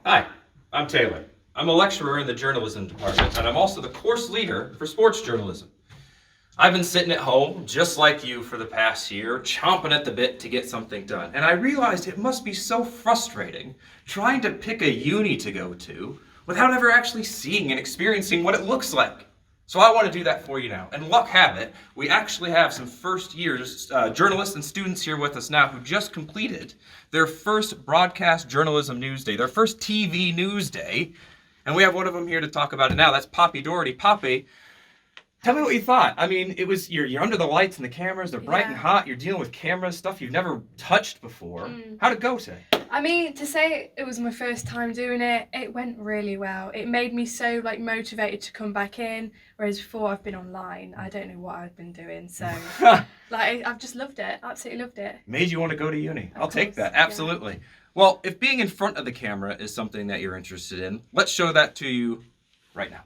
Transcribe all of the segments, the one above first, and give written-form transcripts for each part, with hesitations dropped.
Hi, I'm Taylor. I'm a lecturer in the journalism department, and I'm also the course leader for sports journalism. I've been sitting at home, just like you, for the past year, chomping at the bit to get something done. And I realized it must be so frustrating trying to pick a uni to go to without ever actually seeing and experiencing what it looks like. So I want to do that for you now. And luck have it, we actually have some first years journalists and students here with us now who just completed their first broadcast journalism news day, their first TV news day. And we have one of them here to talk about it now. That's Poppy Doherty. Poppy, tell me what you thought. I mean, you're under the lights and the cameras, they're bright and hot, you're dealing with cameras, stuff you've never touched before. How'd it go today? I mean, to say it was my first time doing it, it went really well. It made me so motivated to come back in, whereas before I've been online, I don't know what I've been doing. So I've just loved it, absolutely loved it. Made you want to go to uni. I'll take that, absolutely. Yeah. Well, if being in front of the camera is something that you're interested in, let's show that to you right now.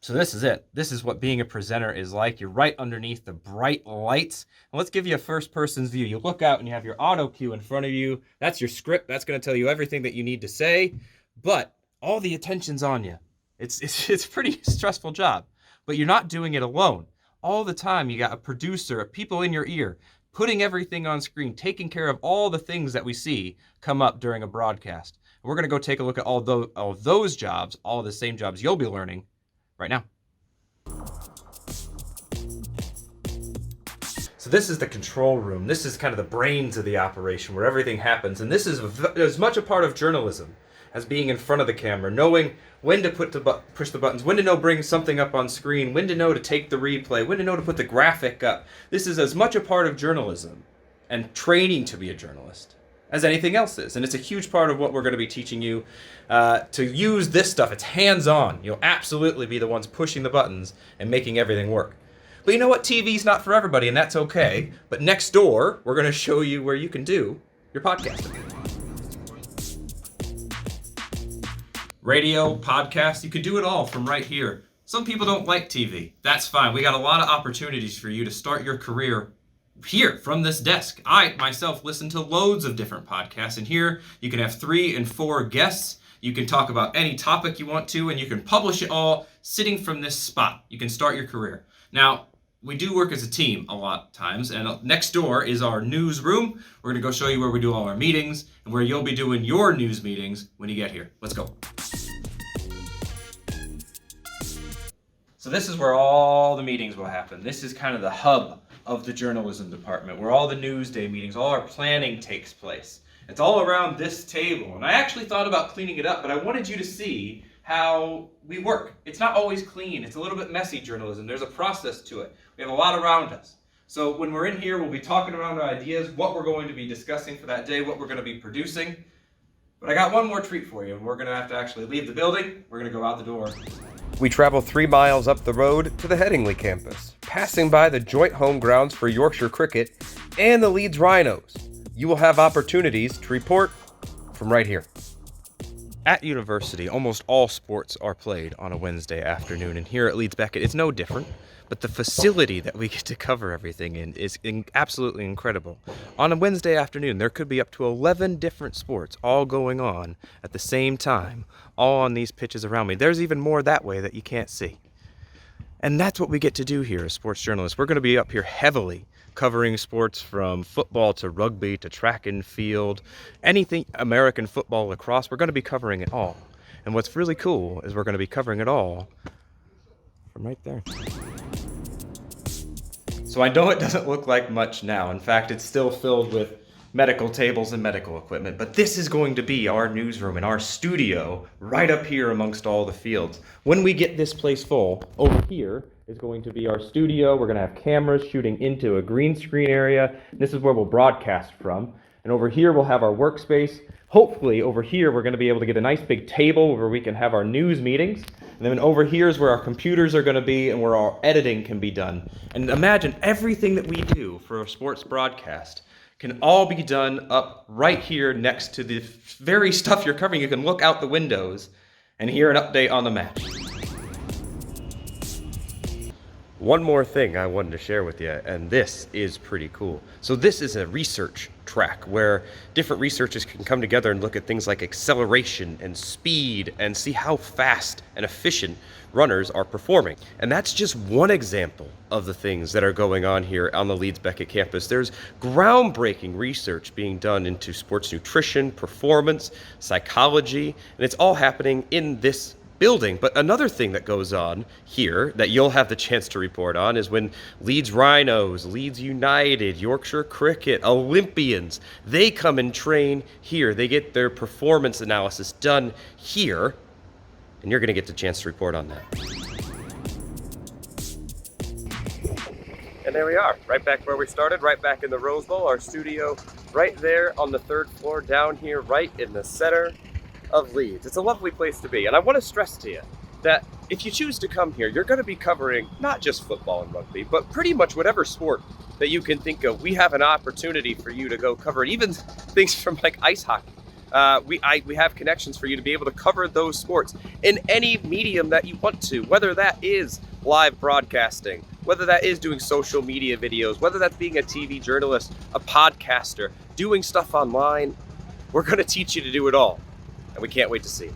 So this is it. This is what being a presenter is like. You're right underneath the bright lights. And let's give you a first person's view. You look out and you have your auto cue in front of you. That's your script. That's going to tell you everything that you need to say. But all the attention's on you. It's a pretty stressful job. But you're not doing it alone. All the time you got a producer, people in your ear, putting everything on screen, taking care of all the things that we see come up during a broadcast. And we're going to go take a look at all those jobs, all the same jobs you'll be learning right now. So this is the control room. This is kind of the brains of the operation where everything happens. And this is as much a part of journalism as being in front of the camera, knowing when to push the buttons, when to know bring something up on screen, when to know to take the replay, when to know to put the graphic up. This is as much a part of journalism and training to be a journalist as anything else is. And it's a huge part of what we're going to be teaching you to use this stuff. It's hands-on. You'll absolutely be the ones pushing the buttons and making everything work. But you know what? TV's not for everybody, and that's okay. But next door, we're going to show you where you can do your podcasting. Radio, podcast, you can do it all from right here. Some people don't like TV. That's fine. We got a lot of opportunities for you to start your career here from this desk. I myself listen to loads of different podcasts, and here you can have 3 and 4 guests. You can talk about any topic you want to, and you can publish it all sitting from this spot. You can start your career. Now, we do work as a team a lot of times, and next door is our newsroom. We're going to go show you where we do all our meetings and where you'll be doing your news meetings when you get here. Let's go. So this is where all the meetings will happen. This is kind of the hub of the journalism department, where all the news day meetings, all our planning takes place. It's all around this table. And I actually thought about cleaning it up, but I wanted you to see how we work. It's not always clean. It's a little bit messy journalism. There's a process to it. We have a lot around us. So when we're in here, we'll be talking around our ideas, what we're going to be discussing for that day, what we're going to be producing. But I got one more treat for you, and we're going to have to actually leave the building. We're going to go out the door. We travel 3 miles up the road to the Headingley campus, passing by the joint home grounds for Yorkshire cricket and the Leeds Rhinos. You will have opportunities to report from right here. At university, almost all sports are played on a Wednesday afternoon, and here at Leeds Beckett, it's no different. But the facility that we get to cover everything in is absolutely incredible. On a Wednesday afternoon, there could be up to 11 different sports all going on at the same time, all on these pitches around me. There's even more that way that you can't see. And that's what we get to do here as sports journalists. We're going to be up here heavily covering sports from football to rugby to track and field, anything American football, lacrosse. We're going to be covering it all. And what's really cool is we're going to be covering it all from right there. So I know it doesn't look like much now. In fact, it's still filled with medical tables and medical equipment. But this is going to be our newsroom and our studio right up here amongst all the fields. When we get this place full, over here is going to be our studio. We're going to have cameras shooting into a green screen area. This is where we'll broadcast from. And over here we'll have our workspace. Hopefully over here we're going to be able to get a nice big table where we can have our news meetings. And then over here is where our computers are going to be and where our editing can be done. And imagine everything that we do for a sports broadcast can all be done up right here next to the very stuff you're covering. You can look out the windows and hear an update on the match. One more thing I wanted to share with you, and this is pretty cool. So this is a research track where different researchers can come together and look at things like acceleration and speed and see how fast and efficient runners are performing. And that's just one example of the things that are going on here on the Leeds Beckett campus. There's groundbreaking research being done into sports nutrition, performance, psychology, and it's all happening in this building. But another thing that goes on here that you'll have the chance to report on is when Leeds Rhinos, Leeds United, Yorkshire Cricket, Olympians, they come and train here. They get their performance analysis done here, and you're going to get the chance to report on that. And there we are, right back where we started, right back in the Rose Bowl, our studio right there on the 3rd floor down here, right in the center of Leeds. It's a lovely place to be, and I want to stress to you that if you choose to come here, you're going to be covering not just football and rugby, but pretty much whatever sport that you can think of. We have an opportunity for you to go cover it, even things from like ice hockey. We have connections for you to be able to cover those sports in any medium that you want to, whether that is live broadcasting, whether that is doing social media videos, whether that's being a TV journalist, a podcaster, doing stuff online. We're going to teach you to do it all. And we can't wait to see it.